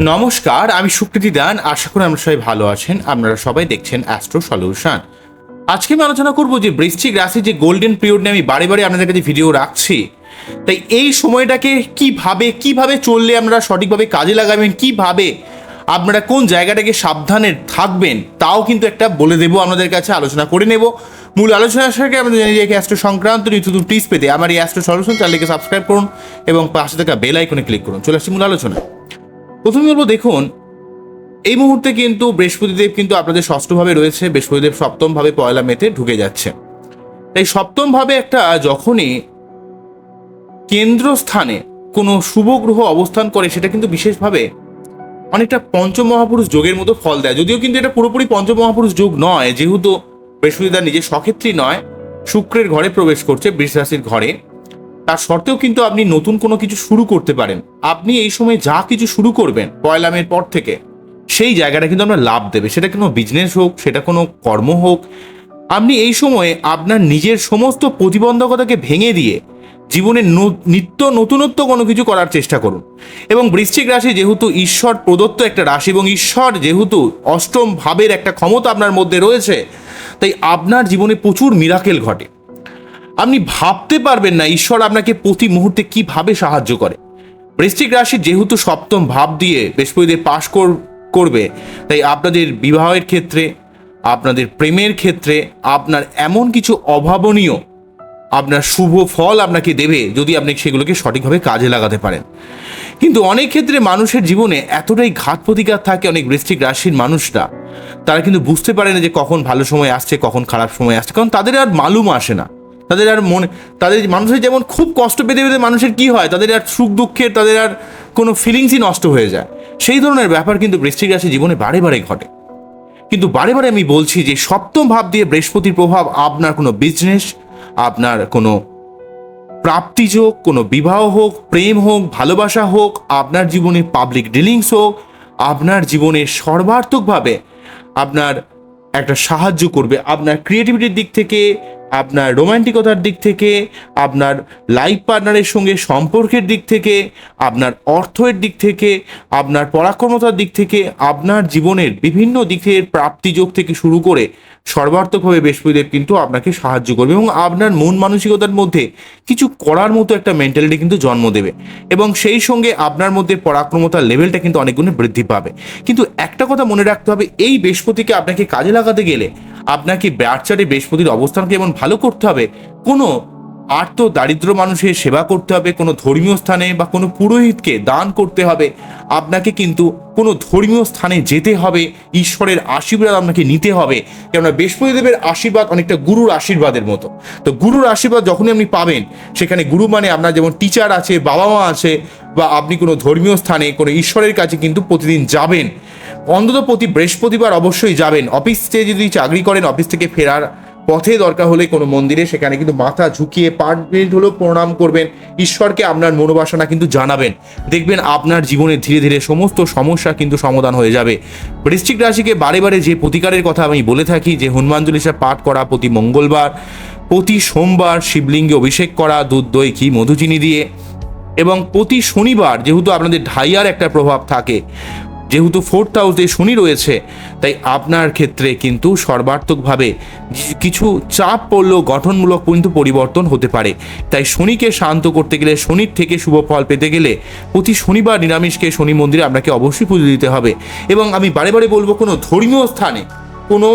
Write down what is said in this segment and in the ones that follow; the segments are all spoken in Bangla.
নমস্কার, আমি সুকৃতি দান। আশা করি আমরা সবাই ভালো আছেন। আপনারা সবাই দেখছেন অ্যাস্ট্রো সলিউশন। আজকে আমি আলোচনা করব যে বৃশ্চিক রাশি যে গোল্ডেন পিরিয়ড নিয়ে আমি বারে বারে আপনাদের কাছে ভিডিও রাখছি, তাই এই সময়টাকে কিভাবে চললে আপনারা সঠিকভাবে কাজে লাগাবেন, কিভাবে আপনারা কোন জায়গাটাকে সাবধানে থাকবেন তাও কিন্তু একটা বলে দেবো, আপনাদের কাছে আলোচনা করে নেব। মূল আলোচনা আসার আগে আমাদের জানিয়ে রাখি, অ্যাস্ট্রো সংক্রান্ত নিত্য নতুন টিপস পেতে আমার এই অ্যাস্ট্রো সলিউশন চ্যানেলকে সাবস্ক্রাইব করুন এবং পাশে থাকা বেল আইকনে ক্লিক করুন। চলে আসছি মূল আলোচনা। প্রথমে বলবো, দেখুন এই মুহূর্তে কিন্তু বৃহস্পতিদেব কিন্তু আপনাদের ষষ্ঠভাবে রয়েছে। বৃহস্পতিদেব সপ্তমভাবে পয়লা মেতে ঢুকে যাচ্ছে। তাই সপ্তমভাবে একটা যখনই কেন্দ্রস্থানে কোনো শুভ গ্রহ অবস্থান করে, সেটা কিন্তু বিশেষভাবে অনেকটা পঞ্চমহাপুরুষ যোগের মতো ফল দেয়। যদিও কিন্তু এটা পুরোপুরি পঞ্চমহাপুরুষ যোগ নয়, যেহেতু বৃহস্পতি তার নিজের স্বক্ষেত্রই নয়, শুক্রের ঘরে প্রবেশ করছে, বৃষ রাশির ঘরে। তার সত্ত্বেও কিন্তু আপনি নতুন কোনো কিছু শুরু করতে পারেন। আপনি এই সময় যা কিছু শুরু করবেন পয়লা মের পর থেকে, সেই জায়গাটা কিন্তু আপনার লাভ দেবে। সেটা কোনো বিজনেস হোক, সেটা কোনো কর্ম হোক, আপনি এই সময়ে আপনার নিজের সমস্ত প্রতিবন্ধকতাকে ভেঙে দিয়ে জীবনে নিত্য নতুনত্ব কোনো কিছু করার চেষ্টা করুন। এবং বৃশ্চিক রাশি যেহেতু ঈশ্বর প্রদত্ত একটা রাশি, এবং ঈশ্বর যেহেতু অষ্টম ভাবের একটা ক্ষমতা আপনার মধ্যে রয়েছে, তাই আপনার জীবনে প্রচুর মিরাকেল ঘটে। আপনি ভাবতে পারবেন না ঈশ্বর আপনাকে প্রতি মুহূর্তে কিভাবে সাহায্য করে। বৃশ্চিক রাশি যেহেতু সপ্তম ভাব দিয়ে বৃহস্পতিদেব পাশ করবে, তাই আপনাদের বিবাহের ক্ষেত্রে, আপনাদের প্রেমের ক্ষেত্রে আপনার এমন কিছু অভাবনীয় আপনার শুভ ফল আপনাকে দেবে, যদি আপনি সেগুলোকে সঠিকভাবে কাজে লাগাতে পারেন। কিন্তু অনেক ক্ষেত্রে মানুষের জীবনে এতটাই ঘাত প্রতিঘাত থাকে, অনেক বৃশ্চিক রাশির মানুষরা তারা কিন্তু বুঝতে পারে না যে কখন ভালো সময় আসছে, কখন খারাপ সময় আসছে, কারণ তাদের আর মালুম আসে না। তাদের মানুষের যেমন খুব কষ্ট পেতে পেতে মানুষের কি হয়, তাদের আর সুখ দুঃখের তাদের আর কোনো ফিলিংসই নষ্ট হয়ে যায়। সেই ধরনের ব্যাপার কিন্তু বৃশ্চিক রাশি জীবনে বারে বারে ঘটে। কিন্তু বারে বারে আমি বলছি যে সপ্তম ভাব দিয়ে বৃহস্পতির প্রভাব আপনার কোনো বিজনেস, আপনার কোনো প্রাপ্তিযোগ, কোনো বিবাহ হোক, প্রেম হোক, ভালোবাসা হোক, আপনার জীবনে পাবলিক ডিলিংস হোক, আপনার জীবনে সর্বার্থকভাবে আপনার একটা সাহায্য করবে। আপনার ক্রিয়েটিভিটির দিক থেকে, আপনার রোমান্টিকতার দিক থেকে, আপনার লাইফ পার্টনারের সঙ্গে সম্পর্কের দিক থেকে, আপনার অর্থের দিক থেকে, আপনার পরাক্রমতার দিক থেকে, আপনার জীবনের বিভিন্ন দিকের প্রাপ্তিযোগ থেকে শুরু করে সর্বার্থকভাবে বৃহস্পতিদেব কিন্তু আপনাকে সাহায্য করবে এবং আপনার মন মানসিকতার মধ্যে কিছু করার মতো একটা মেন্টালিটি কিন্তু জন্ম দেবে, এবং সেই সঙ্গে আপনার মধ্যে পরাক্রমতার লেভেলটা কিন্তু অনেক গুণে বৃদ্ধি পাবে। কিন্তু একটা কথা মনে রাখতে হবে, এই বৃহস্পতিকে আপনাকে কাজে লাগাতে গেলে আপনাকে বার্চারে বৃহস্পতির অবস্থানকে এমন ভালো করতে হবে, কোনো আর্ত দারিদ্র মানুষের সেবা করতে হবে, কোনো ধর্মীয় স্থানে বা কোনো পুরোহিতকে দান করতে হবে, আপনাকে কিন্তু কোনো ধর্মীয় স্থানে যেতে হবে, ঈশ্বরের আশীর্বাদ আপনাকে নিতে হবে। কেননা বৃহস্পতিদেবের আশীর্বাদ অনেকটা গুরুর আশীর্বাদের মতো। তো গুরুর আশীর্বাদ যখনই আপনি পাবেন, সেখানে গুরু মানে আপনার যেমন টিচার আছে, বাবা মা আছে, বা আপনি কোনো ধর্মীয় স্থানে কোনো ঈশ্বরের কাছে কিন্তু প্রতিদিন যাবেন, অন্তত প্রতি বৃহস্পতিবার অবশ্যই যাবেন। অফিসে যদি চাকরি করেন, অফিস থেকে ফেরার পথে দরকার হলে কোনো মন্দিরে, সেখানে কিন্তু মাথা ঝুঁকিয়ে 5 মিনিট হলেও প্রণাম করবেন, ঈশ্বরকে আপনার মনোবাসনা কিন্তু জানাবেন। দেখবেন আপনার জীবনে ধীরে ধীরে সমস্ত সমস্যা কিন্তু সমাধান হয়ে যাবে। বৃশ্চিক রাশিকে বারে বারে যে প্রতিকারের কথা আমি বলে থাকি, যে হনুমান চল্লিশা পাঠ করা প্রতি মঙ্গলবার, প্রতি সোমবার শিবলিঙ্গে অভিষেক করা দুধ দই ঘি মধু চিনি দিয়ে, এবং প্রতি শনিবার, যেহেতু আপনাদের ঢাইয়ার একটা প্রভাব থাকে, যেহেতু 4th হাউসে শনি রয়েছে, তাই আপনার ক্ষেত্রে কিন্তু সর্বার্থকভাবে কিছু চাপ পড়লেও গঠনমূলক কিন্তু পরিবর্তন হতে পারে। তাই শনিকে শান্ত করতে গেলে, শনির থেকে শুভ ফল পেতে গেলে প্রতি শনিবার নিরামিষকে শনি মন্দিরে আপনাকে অবশ্যই পুজো দিতে হবে। এবং আমি বারে বারে বলবো, কোনো ধর্মীয় স্থানে কোনো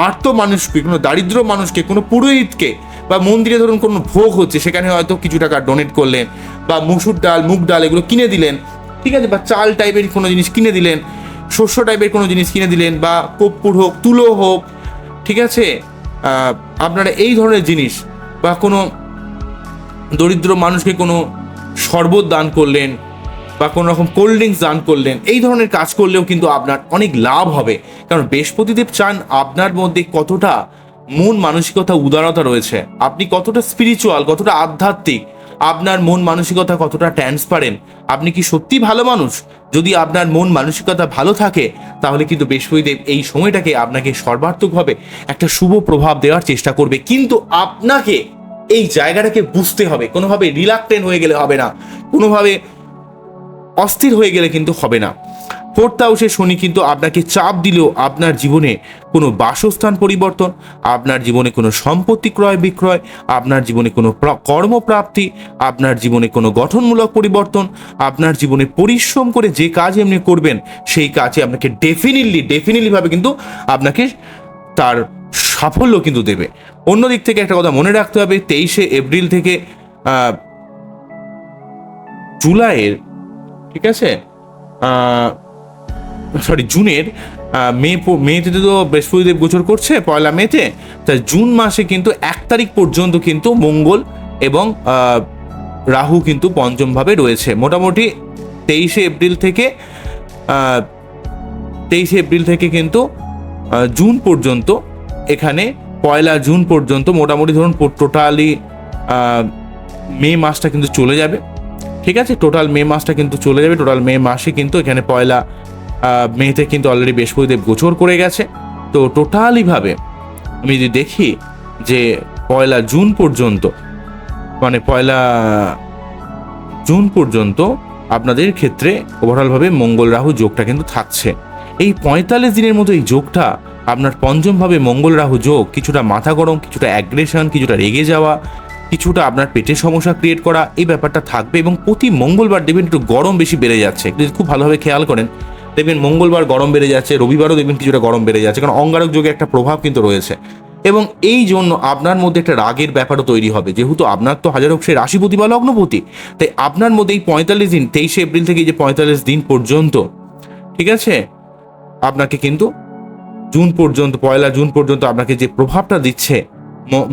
আর্ত মানুষকে, কোনো দারিদ্র মানুষকে, কোনো পুরোহিতকে, বা মন্দিরে ধরুন কোনো ভোগ হচ্ছে, সেখানে হয়তো কিছু টাকা ডোনেট করলেন, বা মুসুর ডাল, মুগ ডাল এগুলো কিনে দিলেন, ঠিক আছে, বা চাল টাইপের কোনো জিনিস কিনে দিলেন, শস্য টাইপের কোনো জিনিস কিনে দিলেন, বা কর্পূর হোক, তুলো হোক, ঠিক আছে, আপনারা এই ধরনের জিনিস, বা কোনো দরিদ্র মানুষকে কোনো শরবত দান করলেন, বা কোনো রকম কোল্ড ড্রিঙ্কস দান করলেন, এই ধরনের কাজ করলেও কিন্তু আপনার অনেক লাভ হবে। কারণ বৃহস্পতিদেব চান আপনার মধ্যে কতটা মন মানসিকতা, উদারতা রয়েছে, আপনি কতটা স্পিরিচুয়াল, কতটা আধ্যাত্মিক, আপনার মন মানসিকতা কতটা ট্রান্সপারেন্ট, আপনি কি সত্যি ভালো মানুষ। যদি আপনার মন মানসিকতা ভালো থাকে, তাহলে কিন্তু বৃহস্পতিদেব এই সময়টাকে আপনাকে সর্বার্থকভাবে একটা শুভ প্রভাব দেওয়ার চেষ্টা করবে। কিন্তু আপনাকে এই জায়গাটাকে বুঝতে হবে, কোনোভাবে রিলাক্টেন্ট হয়ে গেলে হবে না, কোনোভাবে অস্থির হয়ে গেলে কিন্তু হবে না। ফোর্থ হাউসে শনি কিন্তু আপনাকে চাপ দিলেও আপনার জীবনে কোনো বাসস্থান পরিবর্তন, আপনার জীবনে কোনো সম্পত্তি ক্রয় বিক্রয়, আপনার জীবনে কোনো কর্মপ্রাপ্তি, আপনার জীবনে কোনো গঠনমূলক পরিবর্তন, আপনার জীবনে পরিশ্রম করে যে কাজ এমনি করবেন সেই কাজে আপনাকে ডেফিনেটলিভাবে কিন্তু আপনাকে তার সাফল্য কিন্তু দেবে। অন্য দিক থেকে একটা কথা মনে রাখতে হবে, 23শে এপ্রিল থেকে জুলাইয়ের, ঠিক আছে, জুনের মেতে তো বৃহস্পতিদেব গোচর করছে 1 মেতে, তাই জুন মাসে কিন্তু 1 তারিখ পর্যন্ত কিন্তু মঙ্গল এবং রাহু কিন্তু পঞ্চমভাবে রয়েছে। মোটামুটি 23শে এপ্রিল থেকে কিন্তু জুন পর্যন্ত, এখানে 1 জুন পর্যন্ত মোটামুটি ধরুন টোটালি মে মাসটা কিন্তু চলে যাবে। ঠিক আছে, টোটাল মে মাসটা কিন্তু চলে যাবে। টোটাল মে মাসে কিন্তু এখানে 1 মেতে কিন্তু অলরেডি বৃহস্পতিদেব গোচর করে গেছে। তো টোটালিভাবে আমি যদি দেখি যে 1 জুন পর্যন্ত, মানে 1 জুন পর্যন্ত আপনাদের ক্ষেত্রে ওভারঅলভাবে মঙ্গল রাহু যোগটা কিন্তু থাকছে। এই 45 দিনের মতো এই যোগটা আপনার পঞ্চমভাবে মঙ্গল রাহু যোগ কিছুটা মাথা গরম, কিছুটা অ্যাগ্রেশন, কিছুটা রেগে যাওয়া, কিছুটা আপনার পেটের সমস্যা ক্রিয়েট করা, এই ব্যাপারটা থাকবে। এবং প্রতি মঙ্গলবার দেখবেন একটু গরম বেশি বেড়ে যাচ্ছে, যদি খুব ভালোভাবে খেয়াল করেন দেখবেন মঙ্গলবার গরম বেড়ে যাচ্ছে, রবিবারও দেখবেন কিছুটা গরম বেড়ে যাচ্ছে, কারণ অঙ্গারক যোগে একটা প্রভাব কিন্তু রয়েছে। এবং এই জন্য আপনার মধ্যে একটা রাগের ব্যাপারও তৈরি হবে, যেহেতু আপনার তো হাজার হোক সে রাশিপতি বা লগ্নপতি, তাই আপনার মধ্যে এই 45 দিন, 23শে এপ্রিল থেকে যে 45 দিন পর্যন্ত, ঠিক আছে, আপনাকে কিন্তু জুন পর্যন্ত, 1 জুন পর্যন্ত আপনাকে যে প্রভাবটা দিচ্ছে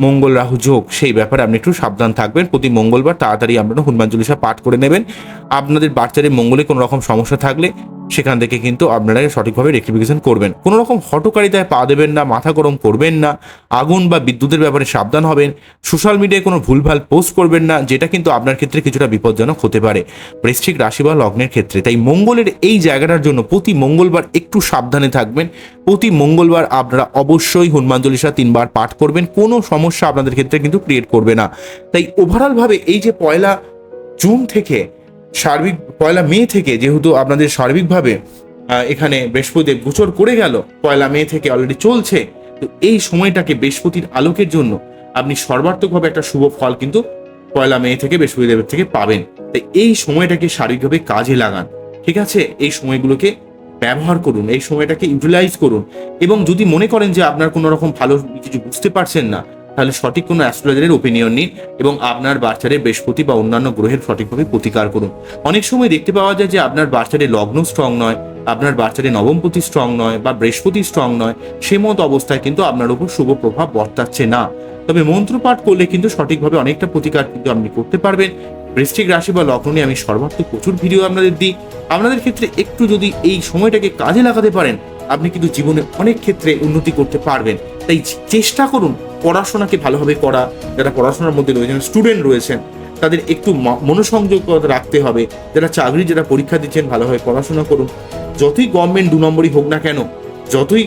মঙ্গল রাহু যোগ, সেই ব্যাপারে আপনি একটু সাবধান থাকবেন। প্রতি মঙ্গলবার তাড়াতাড়ি আপনারা হনুমান চল্লিশা পাঠ করে নেবেন। আপনাদের বাচ্চাদের মঙ্গলে কোনো রকম সমস্যা থাকলে সেখান থেকে কিন্তু আপনারা সঠিকভাবে রেক্টিফিকেশন করবেন। কোনো রকম হঠকারিতায় পা দেবেন না, মাথা গরম করবেন না, আগুন বা বিদ্যুতের ব্যাপারে সাবধান হবেন, সোশ্যাল মিডিয়ায় কোনো ভুলভাল পোস্ট করবেন না, যেটা কিন্তু আপনার ক্ষেত্রে কিছুটা বিপজ্জনক হতে পারে বৃশ্চিক রাশি বা লগ্নের ক্ষেত্রে। তাই মঙ্গলের এই জায়গাটার জন্য প্রতি মঙ্গলবার একটু সাবধানে থাকবেন। প্রতি মঙ্গলবার আপনারা অবশ্যই হনুমান চল্লিশা 3 বার পাঠ করবেন, কোনো সমস্যা আপনাদের ক্ষেত্রে কিন্তু ক্রিয়েট করবে না। তাই ওভারঅলভাবে এই যে 1 জুন থেকে সার্বিক 1 মে থেকে, যেহেতু আপনাদের সার্বিকভাবে এখানে বৃহস্পতিদেব গোচর করে গেল, 1 মে থেকে অলরেডি চলছে, তো এই সময়টাকে বৃহস্পতির আলোকের জন্য আপনি সর্বাত্মকভাবে একটা শুভ ফল কিন্তু 1 মে থেকে বৃহস্পতিদেবের থেকে পাবেন। তাই এই সময়টাকে সার্বিকভাবে কাজে লাগান, ঠিক আছে, এই সময়গুলোকে ব্যবহার করুন, এই সময়টাকে ইউটিলাইজ করুন। এবং যদি মনে করেন যে আপনার কোনো রকম ভালো কিছু বুঝতে পারছেন না, তাহলে সঠিক কোনো অ্যাস্ট্রোলজারের ওপিনিয়ন নিন এবং আপনার বাচ্চারে বৃহস্পতি বা অন্যান্য গ্রহের সঠিকভাবে প্রতিকার করুন। অনেক সময় দেখতে পাওয়া যায় যে আপনার বাচ্চারে লগ্ন স্ট্রং নয়, আপনার বাচ্চারে নবমপতি স্ট্রং নয়, বা বৃহস্পতি স্ট্রং নয়, সে মতো অবস্থায় কিন্তু আপনার উপর শুভ প্রভাব বর্তাচ্ছে না। তবে মন্ত্রপাঠ করলে কিন্তু সঠিকভাবে অনেকটা প্রতিকার কিন্তু আপনি করতে পারবেন। বৃশ্চিক রাশি বা লগ্ন নিয়ে আমি সর্বাত্মক প্রচুর ভিডিও আপনাদের দিই। আপনাদের ক্ষেত্রে একটু যদি এই সময়টাকে কাজে লাগাতে পারেন, আপনি কিন্তু জীবনে অনেক ক্ষেত্রে উন্নতি করতে পারবেন। তাই চেষ্টা করুন পড়াশোনাকে ভালোভাবে করা। যারা পড়াশোনার মধ্যে রয়েছেন, স্টুডেন্ট রয়েছেন, তাদের একটু মনোসংযোগ রাখতে হবে। যারা চাকরি, যারা পরীক্ষা দিচ্ছেন, ভালোভাবে পড়াশোনা করুন। যতই গভর্নমেন্ট 2 নম্বরই হোক না কেন, যতই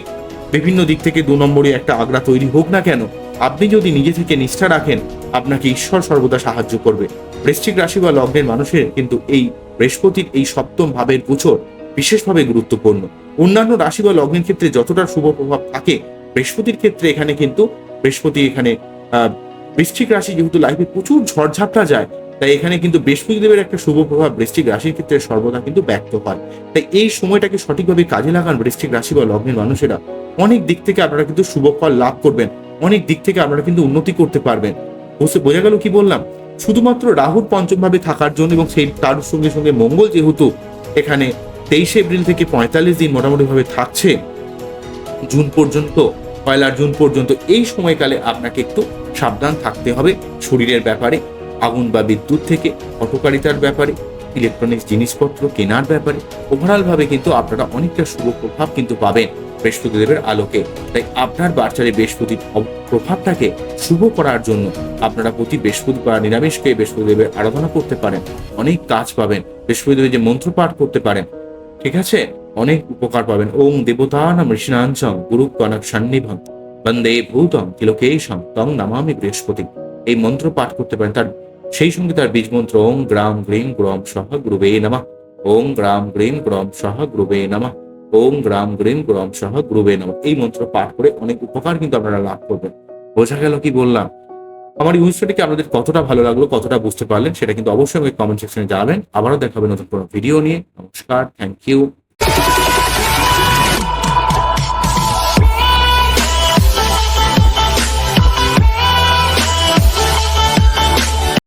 বিভিন্ন দিক থেকে 2 নম্বরই একটা আগ্রা তৈরি হোক না কেন, আপনি যদি নিজে থেকে নিষ্ঠা রাখেন, আপনাকে ঈশ্বর সর্বদা সাহায্য করবে। বৃশ্চিক রাশি বা লগ্নের মানুষের কিন্তু এই বৃহস্পতির এই 7ম ভাবের গোচর বিশেষভাবে গুরুত্বপূর্ণ। অন্যান্য রাশি বা লগ্নের ক্ষেত্রে যতটা শুভ প্রভাব থাকে, বৃহস্পতির ক্ষেত্রে এখানে কিন্তু বৃহস্পতি এখানে বৃশ্চিক রাশি যেহেতু লাইফে প্রচুর ঝড়ঝাপটা যায়, তাই এখানে কিন্তু বৃহস্পতিদেবের একটা শুভ প্রভাব বৃশ্চিক রাশির ক্ষেত্রে সর্বদা কিন্তু ব্যক্ত হয়। তাই এই সময়টাকে সঠিকভাবে কাজে লাগান বৃশ্চিক রাশি বা লগ্নের মানুষেরা। অনেক দিক থেকে আপনারা কিন্তু শুভ ফল লাভ করবেন, অনেক দিক থেকে আপনারা কিন্তু উন্নতি করতে পারবেন। বোঝা গেল কি বললাম? শুধুমাত্র রাহুর পঞ্চমভাবে থাকার জন্য এবং সেই তার সঙ্গে সঙ্গে মঙ্গল যেহেতু এখানে 23শে এপ্রিল থেকে 45 দিন মোটামুটিভাবে থাকছে জুন পর্যন্ত, 1 জুন পর্যন্ত, এই সময়কালে আপনাকে একটু সাবধান থাকতে হবে শরীরের ব্যাপারে, আগুন বা বিদ্যুৎ থেকে, হঠকারিতার ব্যাপারে, ইলেকট্রনিক্স জিনিসপত্র কেনার ব্যাপারে। ওভারঅলভাবে কিন্তু আপনারা অনেকটা শুভ প্রভাব কিন্তু পাবেন বৃহস্পতিদেবের আলোকে। তাই আপনার বাচ্চারে বৃহস্পতির প্রভাবটাকে শুভ করার জন্য আপনারা প্রতি বৃহস্পতিবার নিরামিষকে বৃহস্পতিদেবের আরাধনা করতে পারেন, অনেক কাজ পাবেন। বৃহস্পতিদেবের যে মন্ত্র পাঠ করতে পারেন, ঠিক আছে, অনেক উপকার পাবেন। ওম দেবতানাম ঋষিনাঞ্চং গুরু কনক সন্নিভং বন্দে ভূতং তিলোকেশং তং নমামি বৃহস্পতি। এই মন্ত্র পাঠ করতে পারেন, তার সেই সঙ্গে তার বীজ মন্ত্র ওম গ্রাম গ্রিং গ্রম সহ গুরুবে নমঃ। ওম গ্রাম গ্রীম গ্রম সহ গুরুবে নমঃ। ওম গ্রাম গ্রীম গ্রম সহ গুরুবে নমঃ। এই মন্ত্র পাঠ করে অনেক উপকার কিন্তু আপনারা লাভ করবেন। বোঝা গেল কি বললাম? আমার এই উইশটিকে আপনাদের কতটা ভালো লাগলো, কতটা বুঝতে পারলেন, সেটা কিন্তু অবশ্যই আমাকে কমেন্ট সেকশনে জানাবেন। আবারও দেখা হবে নতুন কোনো ভিডিও নিয়ে। নমস্কার, থ্যাংক ইউ।